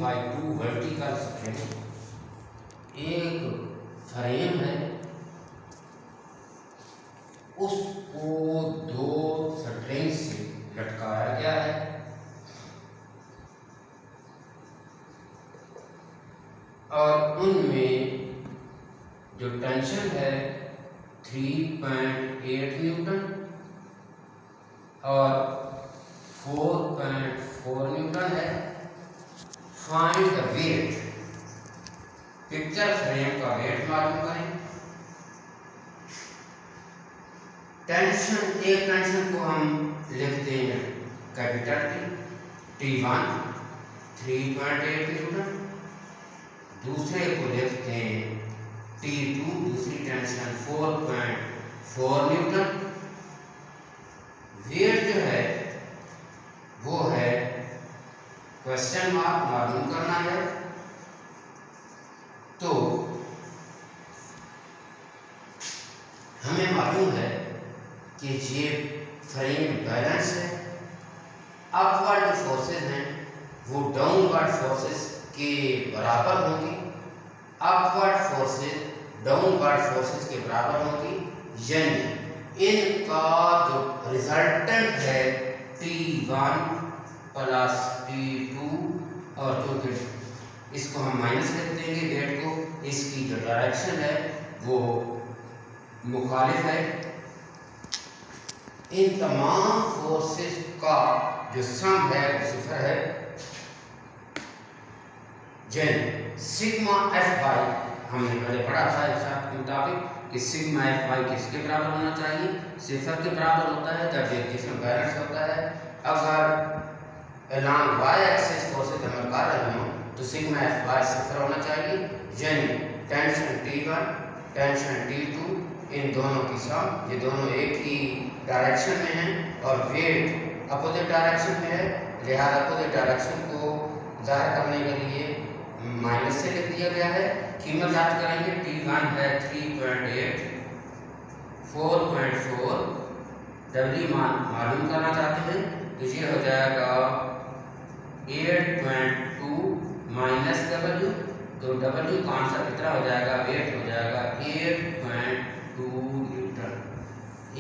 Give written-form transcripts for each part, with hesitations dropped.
By 2 vertical string, एक frame है उसको दो स्ट्रिंग से लटकाया गया है और उनमें जो टेंशन है 3.8 न्यूटन और 4.4 न्यूटन है। Find the weight, picture frame का वेट मालूम करें। टेंशन, एक टेंशन को हम लिखते हैं कैपिटल T1 3.8 न्यूटन, दूसरे को लिखते हैं T2, दूसरी टेंशन 4.4 न्यूटन। वेट जो है वो है क्वेश्चन मार्क, मालूम करना है। तो हमें मालूम है कि ये फ्रेम बैलेंस है, अपवर्ड फोर्सेस हैं वो डाउनवर्ड फोर्सेस के बराबर होंगी, अपवर्ड फोर्सेस डाउनवर्ड फोर्सेस के बराबर होंगी, यानी इनका जो रिजल्टेंट है T1 प्लस T2 और जो कि इसको हम माइनस कर देंगे वेट को, इसकी जो डायरेक्शन है वो मुखालिफ है। इन तमाम फोर्सेस का जो सम है वो सिफर है। जैन सिग्मा एफ वाई हमने पहले पढ़ा था इस शर्त के मुताबिक कि सिग्मा एफ वाई किसके बराबर होना चाहिए, सिफर के बराबर होता है जब ये जिसमें बैलेंस होता है। अगर अलॉन्ग वाई एक्सिस फोर्सेस अमल कर रहे हों तो सिग्मा एफ वाई सिफर होना चाहिए, यानी टेंशन T1 टेंशन T2 इन दोनों की सम, ये दोनों एक ही डायरेक्शन में हैं और वेट अपोजिट डायरेक्शन में है, लिहाजा अपोजिट डायरेक्शन को जाहिर करने के लिए माइनस से लिख दिया गया है। कीमत याद करेंगे, T1 है 3.8, 4.4, W मालूम करना चाहते हैं तो ये हो जाएगा 8.2 माइनस W, तो W का आंसर कितना हो जाएगा, वेट हो जाएगा 8.2 न्यूटन,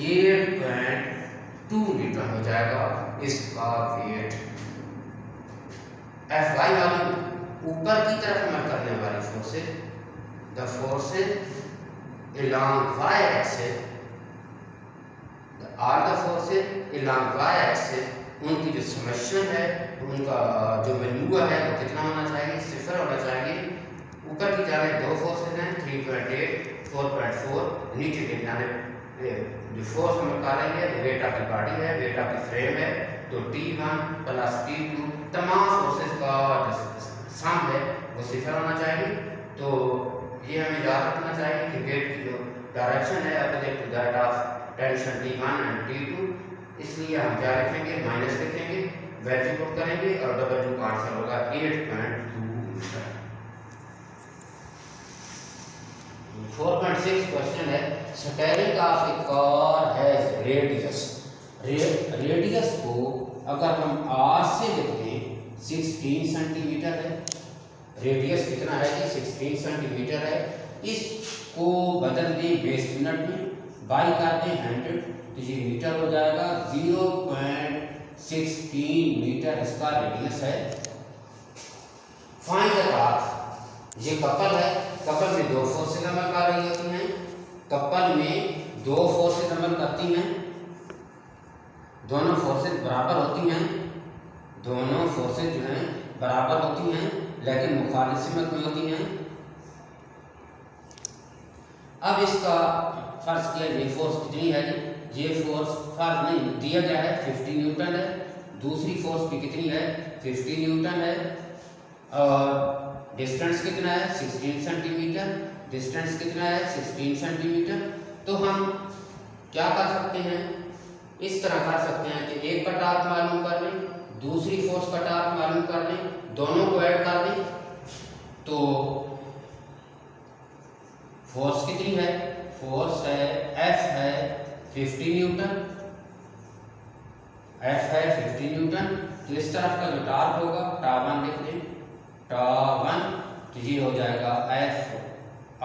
8.2 न्यूटन हो जाएगा इसका वेट। एफ वाई वाली ऊपर की तरफ अमल करने वाली forces, the forces along y axis, all the forces along y axis, उनकी जो समेशन है, उनका जो मजमूआ है वो कितना होना चाहिए, सिफर होना चाहिए। ऊपर की जानिब दो फोर्सेस हैं 3.8 4.4, नीचे की जानिब जो फोर्स हम निकालेंगे वेट ऑफ द बॉडी है, वेट ऑफ द फ्रेम है, तो T1 प्लस T2 तमाम फोर्सेस का सम है वो सिफर होना चाहिए। तो ये हमें याद रखना चाहिए कि वेट की जो डायरेक्शन है opposite to that of tension T1 and T2, इसलिए हम क्या लिखेंगे, माइनस लिखेंगे, वैल्यू पुट करेंगे और W का आंसर होगा 8.2 मीटर। 4.6 क्वेश्चन है, steering of a car has radius, radius को अगर हम R से लिखते हैं 16 सेंटीमीटर है, रेडियस कितना है जी 16 सेंटीमीटर है, इसको बदल दें बेस मिनट में, बाई करते हैं 100 तो ये मीटर हो जाएगा, 0.16 मीटर इसका रेडियस है। फाइंड द पाथ, ये कपल है, कपल में दो फोर्सेस अमल कर रही होती हैं, कपल में दो फोर्सेस अमल करती हैं, दोनों फोर्सेस बराबर होती हैं, दोनों फोर्सेस जो हैं बराबर होती हैं लेकिन मुखालिफ सिमत में होती हैं। अब इसका फर्ज किया, ये फोर्स कितनी है, ये फोर्स फर्ज नहीं दिया गया है 50 न्यूटन है, दूसरी फोर्स भी कितनी है 50 न्यूटन है और डिस्टेंस कितना है 16 सेंटीमीटर, डिस्टेंस कितना है 16 सेंटीमीटर। तो हम क्या कर सकते हैं, इस तरह कर सकते हैं कि एक का टार्क मालूम कर लें, दूसरी फोर्स का टार्क मालूम कर लें, दोनों को ऐड कर दें तो फोर्स कितनी है, फोर्स है F है 50 न्यूटन, F है 50 न्यूटन, तो इस तरफ का जो टार्क होगा टार्क 1 लिख दें, टा1, तो ये हो जाएगा एफ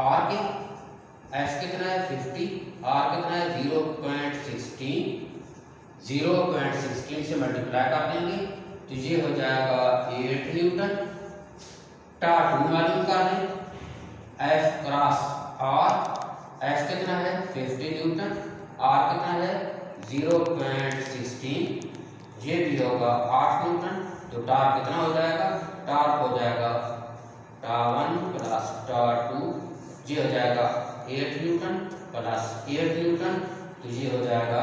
आर के, एफ कितना है 50, आर कितना है 0.16, 0.16 से मल्टीप्लाई कर देंगे तो ये हो जाएगा 8 न्यूटन। टा2 मालूम कर दें, एफ क्रॉस आर, एफ कितना है 50 न्यूटन, आर कितना है 0.16, ये भी होगा 8 न्यूटन। तो टार कितना हो जाएगा, टार हो जाएगा टा1 प्लस टा2, ये हो जाएगा 8 न्यूटन प्लस 8 न्यूटन, तो ये हो जाएगा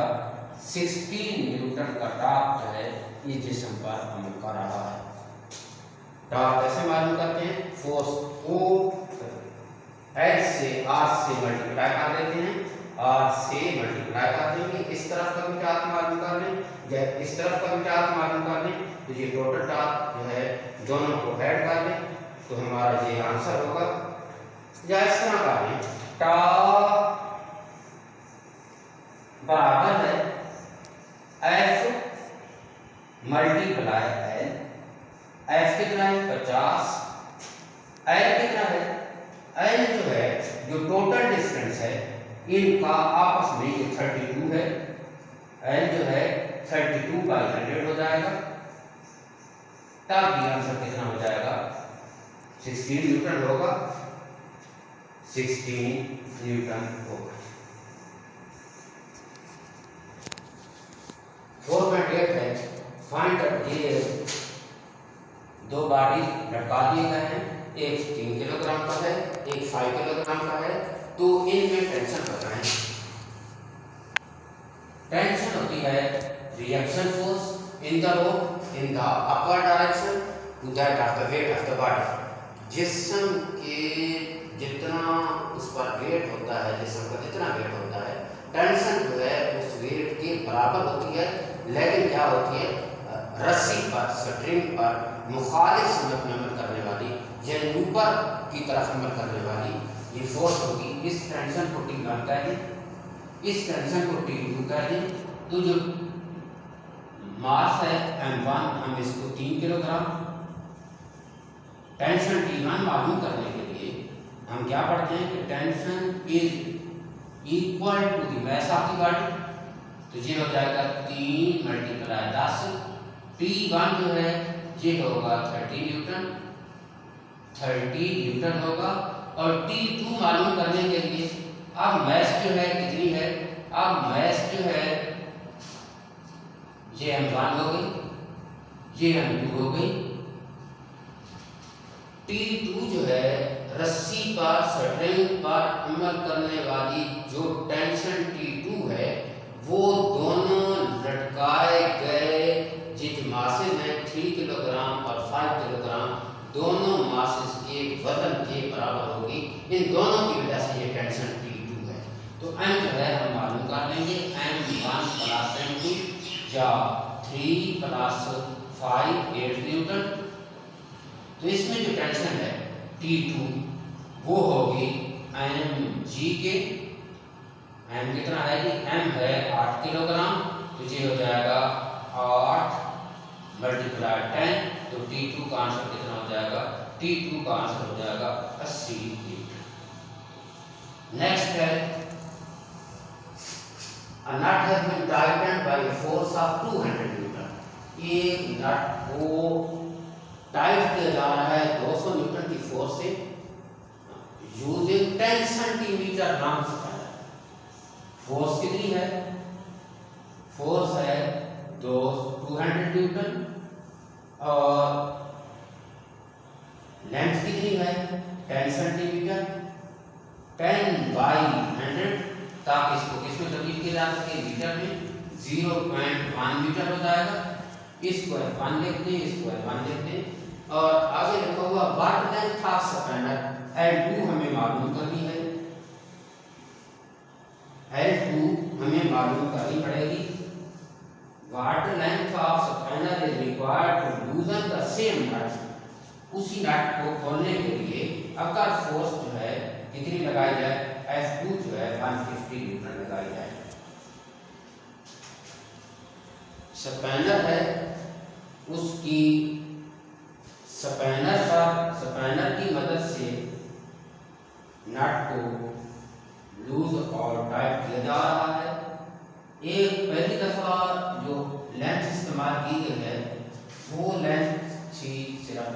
16 न्यूटन का टार्क जो है ये जिस्म पर अमल कर रहा है। टार्क कैसे मालूम करते हैं, फोर्स को एच से आर से मल्टीप्लाई कर देते हैं, आर से मल्टीप्लाई कर देंगे, इस तरफ का भी टार्क मालूम कर लें या इस तरफ का भी टार्क मालूम कर लें, तो ये टोटल टार्क जो है दोनों को ऐड कर लें तो हमारा ये आंसर होगा। या इस तरह कर लें, टार्क बराबर है एफ मल्टीप्लाई एल, एफ कितना है 50, एल कितना है, एल जो है जो टोटल डिस्टेंस है इनका आपस में ये 32 है, एल जो है 32/100 हो जाएगा, तब भी आंसर कितना हो जाएगा 16 न्यूटन होगा, 16 न्यूटन होगा। 4.8 है, फाइंड ये दो बाडी लटका दिए गए हैं, एक 3 किलोग्राम का है, एक 5 किलोग्राम का है, तो इनमें टेंशन बताएं। टेंशन होती है reaction force in the rope in the upper direction to that of the weight of the body. जिस्म के जितना उस पर वेट होता है, जिस्म का जितना वेट होता है, टेंशन जो है उस वेट के बराबर होती है, लेकिन क्या होती है रस्सी पर, स्ट्रिंग पर मुखालिफ समत में अमल करने वाली या ऊपर की तरफ अमल करने वाली ये फोर्स होगी। इस टेंशन को T1 कह दें, इस टेंशन को T2 कह दें, तो जो मास है M1 हम इसको 3 किलोग्राम, टेंशन T1 मालूम करने के लिए हम क्या पढ़ते हैं कि tension is equal to the mass of the body, तो ये हो जाएगा 3 × 10, T1 जो है ये होगा 30 न्यूटन, 30 न्यूटन होगा। और T2 मालूम करने के लिए अब मास जो है कितनी है, अब मास जो है ये M1 हो गई, ये M2 हो गई, T2 जो है रस्सी पर, स्ट्रिंग पर अमल करने वाली जो टेंशन T2 है वो दोनों लटकाए गए जिस मासेज हैं 3 किलोग्राम और 5 किलोग्राम, दोनों मासेज के वजन के बराबर होगी। इन दोनों की वजह से ये टेंशन T2 है। तो M जो है हम मालूम कर लेंगे, M1 + M2 या 3 + 5 8 न्यूटन। तो इसमें जो टेंशन है T2 वो होगी mg के, m कितना है जी, m है 8 किलोग्राम, तो ये हो जाएगा 8 × 10, तो T2 का आंसर कितना हो जाएगा, T2 का आंसर हो जाएगा 80 न्यूटन। नेक्स्ट है a nut has been tightened by a force of 200 Newton. एक नट को टाइट किया जा रहा है 200 न्यूटन की फोर्स से using 10 centimetre long spanner. Force कितनी है, फोर्स है 200 न्यूटन और लेंथ कितनी है 10 सेंटीमीटर, 10/100, ताकि इसको किसमें तब्दील किया जा सके, मीटर में, 0.1 मीटर हो जाएगा। इसको F1 लिखते हैं, इसको F1 लिखते हैं, और आगे लिखा हुआ वाट लेंथ ऑफ स्पैनर L2 हमें मालूम करनी है, L2 हमें मालूम करनी पड़ेगी। What length of spanner is required to loosen the same nut. उसी नट को खोलने के लिए अगर फोर्स जो है कितनी लगाई जाए, F2 जो है 150 न्यूटन लगाई जाए। स्पैनर है उसकी स्पैनर पर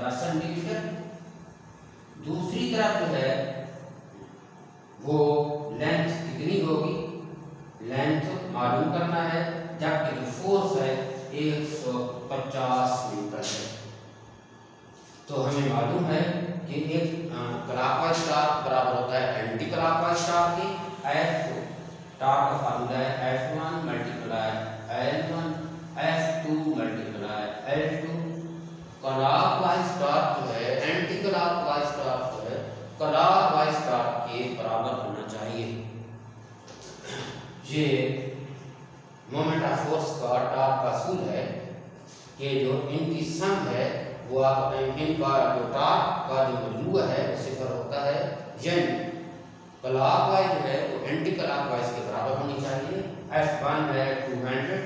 10 सेंटीमीटर। दूसरी तरफ जो है वो लेंथ कितनी होगी, लेंथ मालूम करना है, जबकि जो फोर्स है 150 न्यूटन है। तो हमें मालूम है कि एक क्लॉकवाइज टॉर्क बराबर होता है एंटी क्लॉकवाइज टॉर्क के। F टॉर्क का फार्मूला है F1 multiply L1 F2 multiply L2। Clockwise torque जो है एंटी क्लॉकवाइज टॉर्क जो है क्लॉकवाइज टॉर्क के बराबर होना चाहिए। ये मोमेंट ऑफ फोर्स का टॉर्क का असूल है कि जो इनकी सम है वो इनका जो टॉर्क का जो मजमूआ है वो सिफर होता है, यानी क्लॉकवाइज जो है वो एंटी क्लॉकवाइज के बराबर होनी चाहिए। F1 है 200,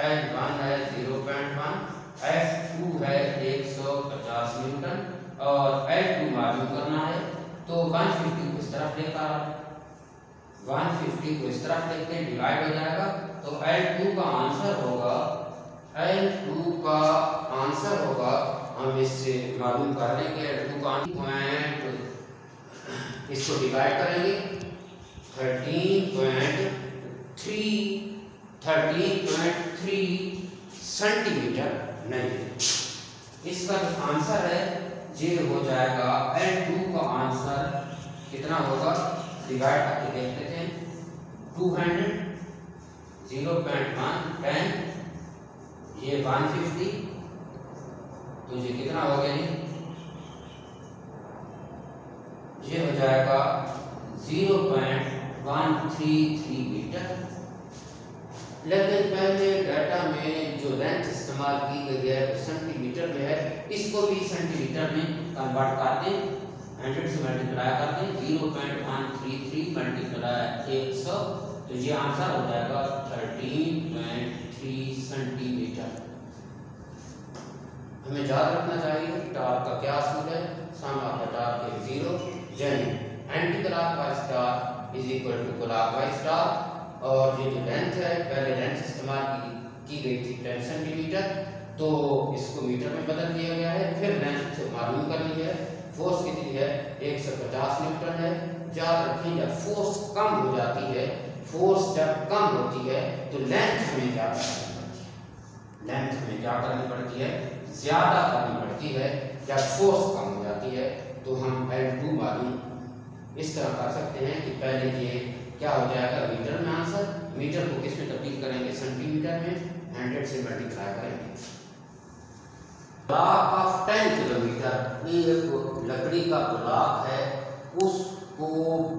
L1 है 0.1, F2 है 150 न्यूटन और L2 मालूम करना है। तो 150 को इस तरफ लेकर 150 को इस तरफ लेते हैं, डिवाइड हो जाएगा। तो L2 का आंसर होगा, L2 का आंसर होगा, हम इससे मालूम कर लेंगे L2 का पॉइंट, इसको डिवाइड करेंगे 13.3 सेंटीमीटर नहीं है। इसका जो आंसर है ये हो जाएगा, L2 का आंसर कितना होगा, डिवाइड करके देख लेते हैं। 200 0.1 10, ये 150, तो ये कितना हो गया, ये हो जाएगा 0.133 मीटर। लेकिन पहले डाटा में जो लेंथ इस्तेमाल की गई है वो सेंटीमीटर में है, इसको भी सेंटीमीटर में कन्वर्ट कर दें, 100 से मल्टीप्लाई कर दें, 0.133 मल्टीप्लाई 100, तो ये आंसर हो जाएगा 13.3 सेंटीमीटर। हमें याद रखना चाहिए टॉर्क का क्या असूल है, sum of the torque is 0, यानी anti clockwise torque is equal to clockwise torque. और ये जो लेंथ है, पहले लेंथ इस्तेमाल की गई थी 10 सेंटीमीटर, तो इसको मीटर में बदल दिया गया है। फिर लेंथ मालूम करनी है, फोर्स कितनी है 150 न्यूटन है। याद रखें जब फोर्स कम हो जाती है, फोर्स जब कम होती है तो लेंथ हमें क्या करनी पड़ती है, लेंथ हमें क्या करनी पड़ती है, ज्यादा करनी पड़ती है। जब फोर्स कम हो जाती है तो हम L2 मालूम इस तरह कर सकते हैं कि पहले ये क्या हो जाएगा, मीटर में आंसर, मीटर को किस में तब्दील करेंगे, सेंटीमीटर में, 100 से मल्टीप्लाई करेंगे। ब्लॉक ऑफ 10 किलोमीटर, एक लकड़ी का ब्लॉक है, उसको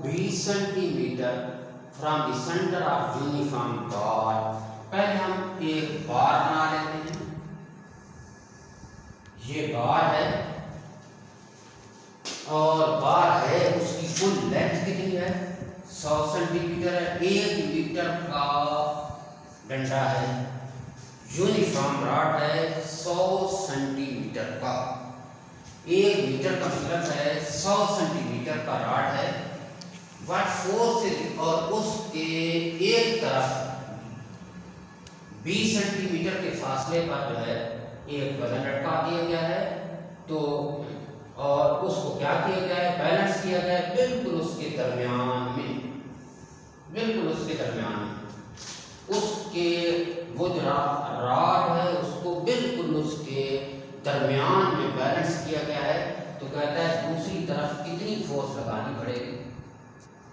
20 centimetre from the centre of uniform bar. पहले हम एक बार बना लेते हैं, ये बार है और बार है, उसकी फुल लेंथ कितनी है, 100 सेंटीमीटर है। 1 मीटर का डंडा है, यूनिफॉर्म रॉड है 100 सेंटीमीटर का। 1 मीटर का मतलब है 100 सेंटीमीटर का रॉड है। व्हाट फोर्स इज, और उसके एक तरफ 20 सेंटीमीटर के फासले पर जो है एक वजन लटका दिया गया है, तो और उसको क्या किया गया है, बैलेंस किया गया है बिल्कुल उसके दरमियान में, बिल्कुल उसके दरमियान में, उसके वो जो रॉड है उसको बिल्कुल उसके दरमियान में बैलेंस किया गया है। तो कहता है दूसरी तरफ कितनी फोर्स लगानी पड़ेगी,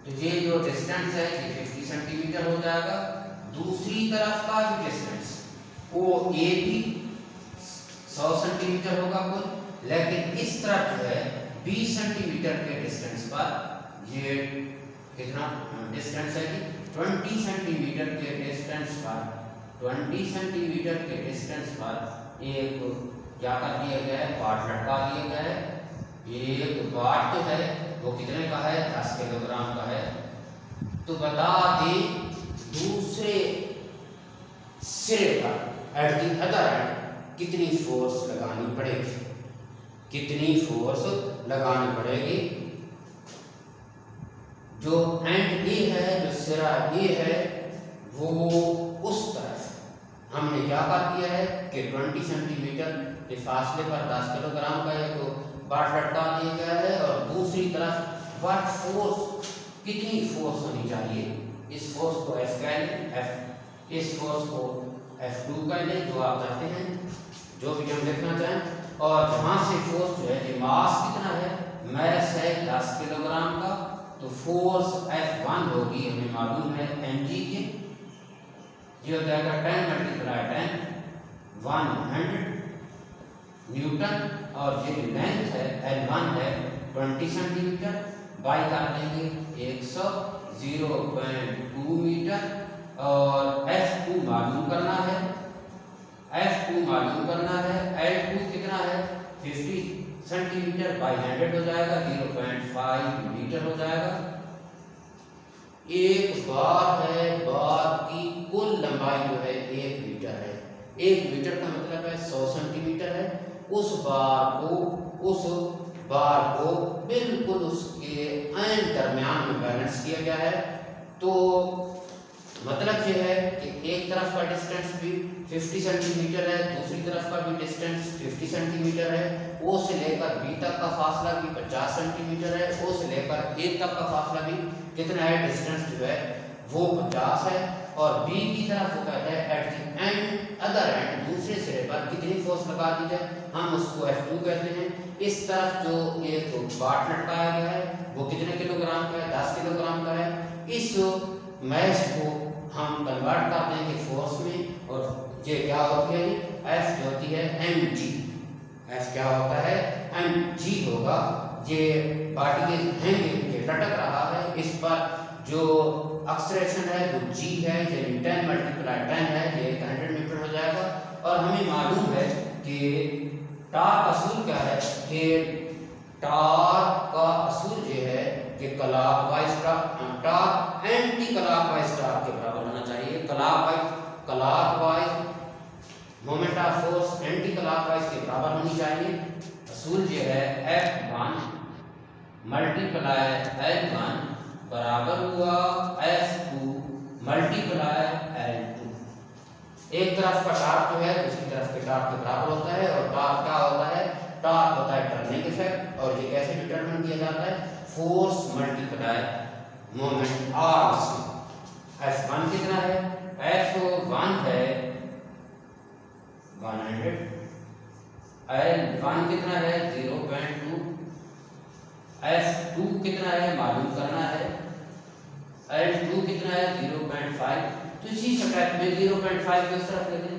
तो ये जो डिस्टेंस है ये 50 सेंटीमीटर हो जाएगा। दूसरी तरफ का जो डिस्टेंस वो ये भी 100 सेंटीमीटर होगा कुल, लेकिन इस तरफ जो है 20 सेंटीमीटर के डिस्टेंस पर ये कितना डिस्टेंस है कि 20 सेंटीमीटर के डिस्टेंस पर, 20 सेंटीमीटर के डिस्टेंस पर एक क्या कर दिया गया है, बाट लटका दिया गया है। एक बाट जो है वो कितने का है, 10 किलोग्राम का है। तो बता दें दूसरे सिरे पर एट द अदर एंड कितनी फोर्स लगानी पड़ेगी, कितनी फोर्स लगानी पड़ेगी। जो एंड ए है, जो सिरा ए है, वो उस तरफ हमने क्या कर दिया है कि 20 सेंटीमीटर के फासले पर 10 किलोग्राम का एक बाट लटका दिया गया है और दूसरी तरफ व्हाट फोर्स, कितनी फोर्स होनी चाहिए, इस फोर्स को F कह लें, F, इस फोर्स को F2 कह लें, जो आप चाहते हैं, जो भी हम लिखना चाहें। और जहाँ से फोर्स जो है, ये मास कितना है, मैस है 10 किलोग्राम का, तो फोर्स F1 होगी, हमें मालूम है mg के, ये हो जाएगा 10 × 10 100 न्यूटन, और ये लेंथ है L1 है 20 सेंटीमीटर, बाई कर देंगे 100 0.2 मीटर, और F2 मालूम करना है, F2 मालूम करना है, L2 कितना है 50 सेंटीमीटर बाई 100 हो जाएगा, 0.5 मीटर हो जाएगा। एक बार है, बार की कुल लंबाई जो है 1 मीटर है, 1 मीटर का मतलब है 100 सेंटीमीटर है। उस बार को बिल्कुल उसके ऐन दरमियान में बैलेंस किया गया है। तो मतलब ये है कि एक तरफ का डिस्टेंस भी 50 सेंटीमीटर है, दूसरी तरफ का भी डिस्टेंस 50 सेंटीमीटर है, O से लेकर B तक का फासला भी 50 सेंटीमीटर है, O से लेकर A तक का फासला भी कितना है, डिस्टेंस जो है वो 50 है, और B की तरफ वो कहता है at the end, other and, दूसरे सिरे पर कितनी फोर्स लगा दी जाए, हम उसको F2 कहते हैं। इस तरफ जो एक बाट लटकाया गया है वो कितने किलोग्राम का है, 10 किलोग्राम का है। इस मैस को हम कन्वर्ट कर देंगे फोर्स में, और ये क्या होती है, F जो होती है mg, F क्या होता है mg होगा। ये बॉडी के लटक रहा है, इस पर जो एक्सेलरेशन है वो g है, यानी 10 × 10 है, ये 100 न्यूटन हो जाएगा। और हमें मालूम है कि टॉर्क असूल क्या है, कि टॉर्क का असूल ये है कि clockwise torque anti clockwise torque के बराबर होना चाहिए। Clockwise moment of force anti clockwise के बराबर होनी चाहिए। असूल ये है F1 × L1 बराबर हुआ F2 × L2। एक तरफ का टॉर्क जो है दूसरी तरफ के टॉर्क के बराबर होता है, और टॉर्क क्या होता है, टॉर्क होता है टर्निंग इफेक्ट, और ये कैसे डिटरमाइन किया जाता है, फोर्स मल्टीप्लाई मोमेंट आर से। F1 कितना है, F1 है 100, L1 कितना है 0.2, F2 कितना है मालूम करना है, L2 कितना है 0.5। तो इसी स्टेप में 0.5 किस तरफ ले लें,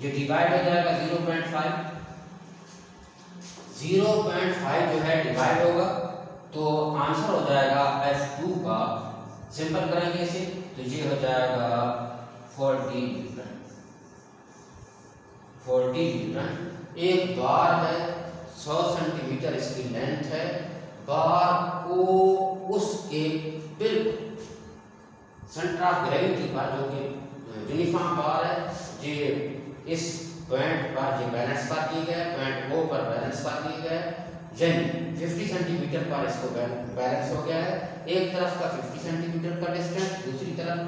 ये डिवाइड हो जाएगा 0.5 जो है डिवाइड होगा, तो आंसर हो जाएगा F2 का, सिंपल करेंगे इसे तो ये हो जाएगा 40 न्यूटन। 40 न्यूटन। एक बार है 100 सेंटीमीटर इसकी लेंथ है, बार को उसके बिल्कुल सेंटर ऑफ ग्रेविटी पर, जो कि यूनिफॉर्म बार है, ये इस पॉइंट पर ये बैलेंस कर दिए गए, पॉइंट O पर बैलेंस कर दिए गए, यानी 50 सेंटीमीटर पर इसको बैलेंस हो गया है। एक तरफ का 50 सेंटीमीटर का डिस्टेंस, दूसरी तरफ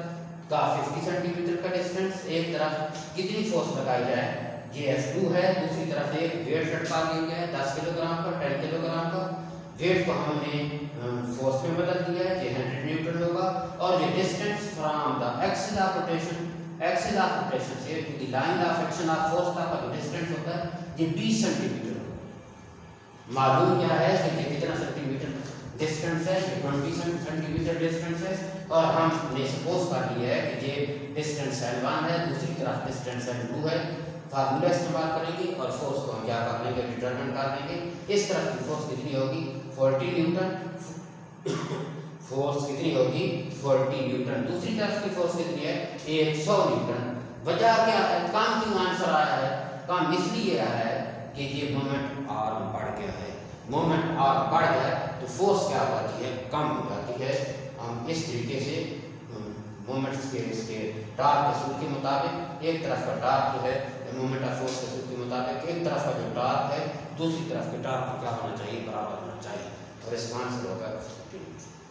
का 50 सेंटीमीटर का डिस्टेंस, एक तरफ कितनी फोर्स लगाई जाए, ये F2 है, दूसरी तरफ एक वेट लटका दिया गया है 10 किलोग्राम का, 10 किलोग्राम का वेट को हमने फोर्स में बदल दिया है, ये 100 न्यूटन होगा। और ये distance from the axis of rotation से to the line of action of force तक का जो डिस्टेंस होता है ये 20 सेंटीमीटर होगा। मालूम क्या है कि ये कितना सेंटीमीटर डिस्टेंस है, ये 20 सेंटीमीटर डिस्टेंस है, और हमने सपोज कर लिया है कि ये डिस्टेंस L1 है, दूसरी तरफ डिस्टेंस L2 है। फार्मूला इस्तेमाल करेंगे और फोर्स को हम क्या कर लेंगे, डिटरमाइन कर लेंगे। इस तरफ की फोर्स कितनी होगी 40 न्यूटन, फोर्स कितनी होगी 40 न्यूटन, दूसरी तरफ की फोर्स कितनी है 100 न्यूटन। वजह क्या है, काम क्यों आंसर आया है, काम इसलिए आया है कि ये मोमेंट आर बढ़ गया है। मोमेंट आर बढ़ जाए तो फोर्स क्या हो जाती है, कम हो जाती है। हम इस तरीके से मोमेंट्स के इसके टॉर्क के सूत्र के मुताबिक, एक तरफ का टॉर्क जो है मोमेंट ऑफ फोर्स के सूत्र के मुताबिक, एक तरफ का जो टॉर्क है दूसरी तरफ के टॉर्क का क्या होना चाहिए, बराबर होना चाहिए, और इसका आंसर होगा 15।